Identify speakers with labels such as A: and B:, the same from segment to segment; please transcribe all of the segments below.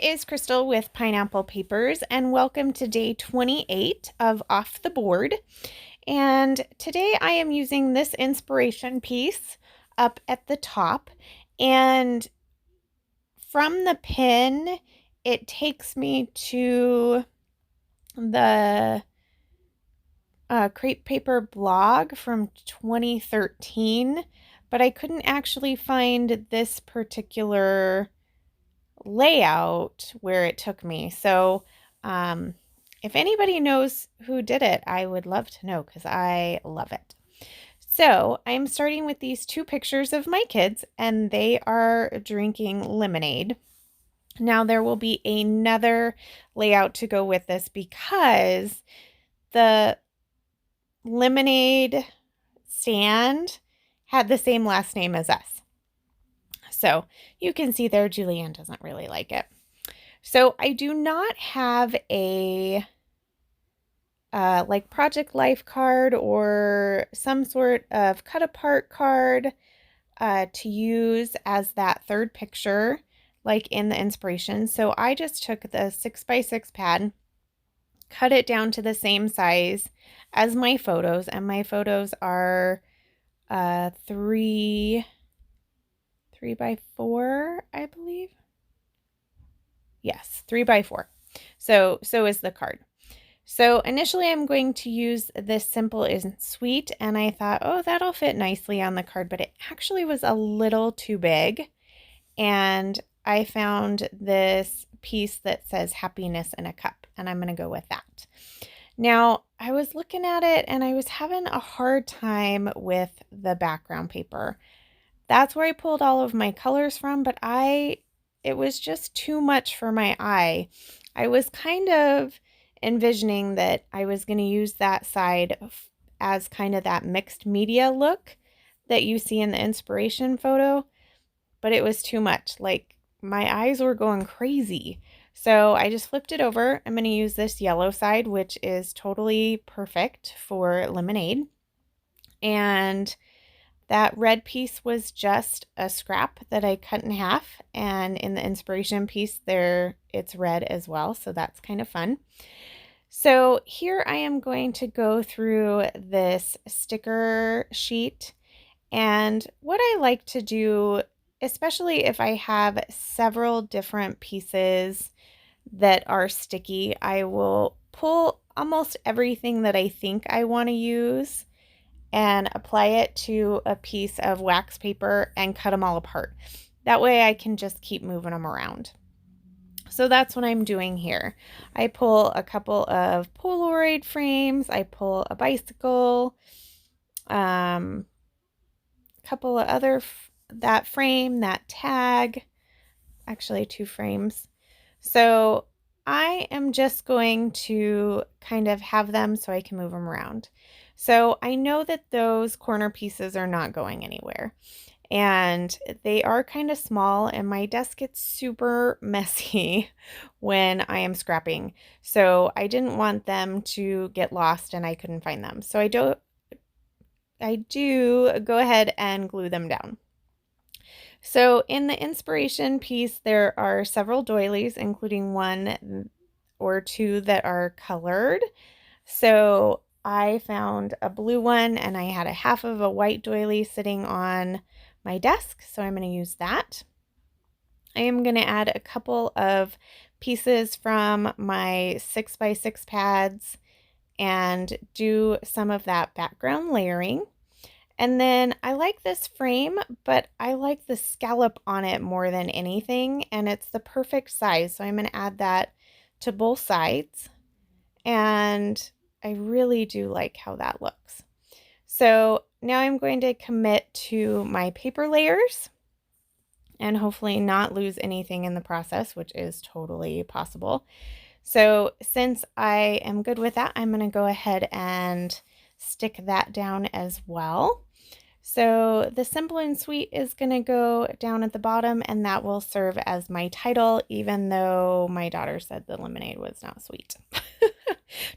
A: is Crystal with Pineapple Papers, and welcome to day 28 of Off the Board. And today I am using this inspiration piece up at the top, and from the pin, it takes me to the Crepe Paper blog from 2013, but I couldn't actually find this particular layout where it took me. So if anybody knows who did it, I would love to know because I love it. So I'm starting with these two pictures of my kids, and they are drinking lemonade. Now there will be another layout to go with this because the lemonade stand had the same last name as us. So you can see there, Julianne doesn't really like it. So I do not have a like Project Life card or some sort of cut apart card to use as that third picture like in the inspiration. So I just took the 6x6 pad, cut it down to the same size as my photos, and my photos are 3x4, I believe. Yes, 3x4. So is the card. So initially I'm going to use this Simple Isn't Sweet, and I thought, oh, that'll fit nicely on the card, but it actually was a little too big. And I found this piece that says Happiness in a Cup, and I'm going to go with that. Now, I was looking at it and I was having a hard time with the background paper. That's where I pulled all of my colors from, but it was just too much for my eye. I was kind of envisioning that I was going to use that side as kind of that mixed media look that you see in the inspiration photo, but it was too much. Like, my eyes were going crazy. So I just flipped it over. I'm going to use this yellow side, which is totally perfect for lemonade. And that red piece was just a scrap that I cut in half, and in the inspiration piece there, it's red as well, so that's kind of fun. So here I am going to go through this sticker sheet, and what I like to do, especially if I have several different pieces that are sticky, I will pull almost everything that I think I want to use and apply it to a piece of wax paper and cut them all apart. That way I can just keep moving them around. So that's what I'm doing here. I pull a couple of Polaroid frames, I pull a bicycle, couple of other, that frame, that tag, actually 2 frames. So I am just going to kind of have them so I can move them around. So I know that those corner pieces are not going anywhere, and they are kind of small, and my desk gets super messy when I am scrapping. So I didn't want them to get lost and I couldn't find them. So I do go ahead and glue them down. So in the inspiration piece, there are several doilies, including 1 or 2 that are colored. So I found a blue one, and I had a half of a white doily sitting on my desk, so I'm going to use that. I am going to add a couple of pieces from my 6x6 pads and do some of that background layering. And then I like this frame, but I like the scallop on it more than anything, and it's the perfect size. So I'm going to add that to both sides, and I really do like how that looks. So now I'm going to commit to my paper layers and hopefully not lose anything in the process, which is totally possible. So since I am good with that, I'm going to go ahead and stick that down as well. So the Simple and Sweet is going to go down at the bottom, and that will serve as my title, even though my daughter said the lemonade was not sweet.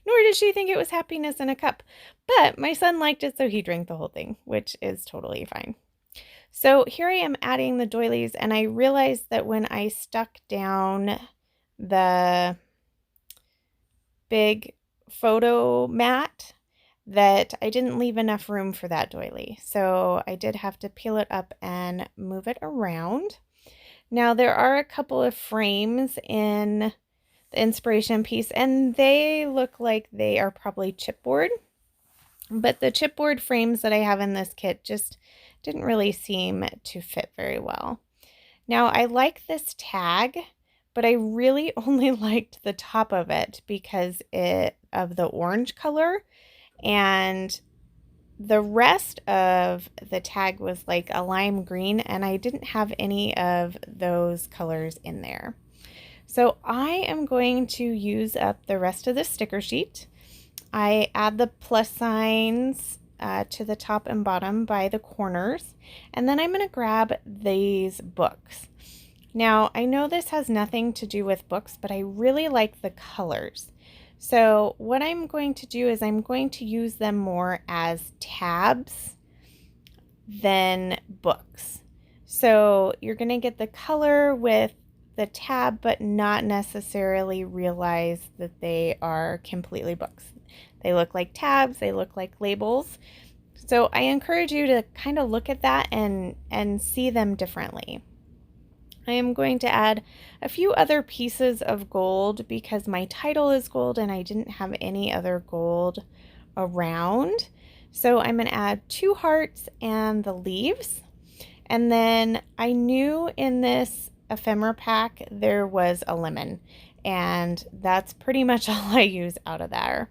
A: Nor did she think it was Happiness in a Cup. But my son liked it, so he drank the whole thing, which is totally fine. So here I am adding the doilies, and I realized that when I stuck down the big photo mat that I didn't leave enough room for that doily. So I did have to peel it up and move it around. Now there are a couple of frames in the inspiration piece, and they look like they are probably chipboard. But the chipboard frames that I have in this kit just didn't really seem to fit very well. Now I like this tag, but I really only liked the top of it because of the orange color, and the rest of the tag was like a lime green, and I didn't have any of those colors in there. So I am going to use up the rest of the sticker sheet. I add the plus signs to the top and bottom by the corners, and then I'm going to grab these books. Now, I know this has nothing to do with books, but I really like the colors. So what I'm going to do is I'm going to use them more as tabs than books. So you're going to get the color with the tab, but not necessarily realize that they are completely books. They look like tabs, they look like labels. So I encourage you to kind of look at that and see them differently. I am going to add a few other pieces of gold because my title is gold and I didn't have any other gold around. So I'm going to add 2 hearts and the leaves. And then I knew in this ephemera pack there was a lemon, and that's pretty much all I use out of there.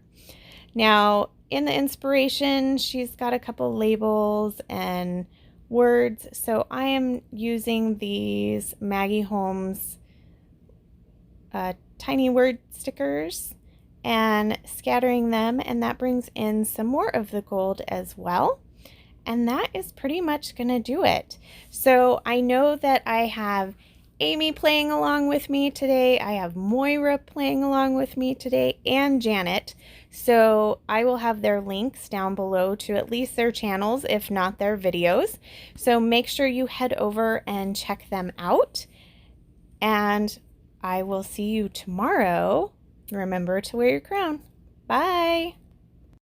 A: Now in the inspiration, she's got a couple labels and words, so I am using these Maggie Holmes tiny word stickers and scattering them, and that brings in some more of the gold as well. And that is pretty much gonna do it. So I know that I have Amy playing along with me today, I have Moira playing along with me today, and Janet. So I will have their links down below to at least their channels, if not their videos. So make sure you head over and check them out. And I will see you tomorrow. Remember to wear your crown. Bye.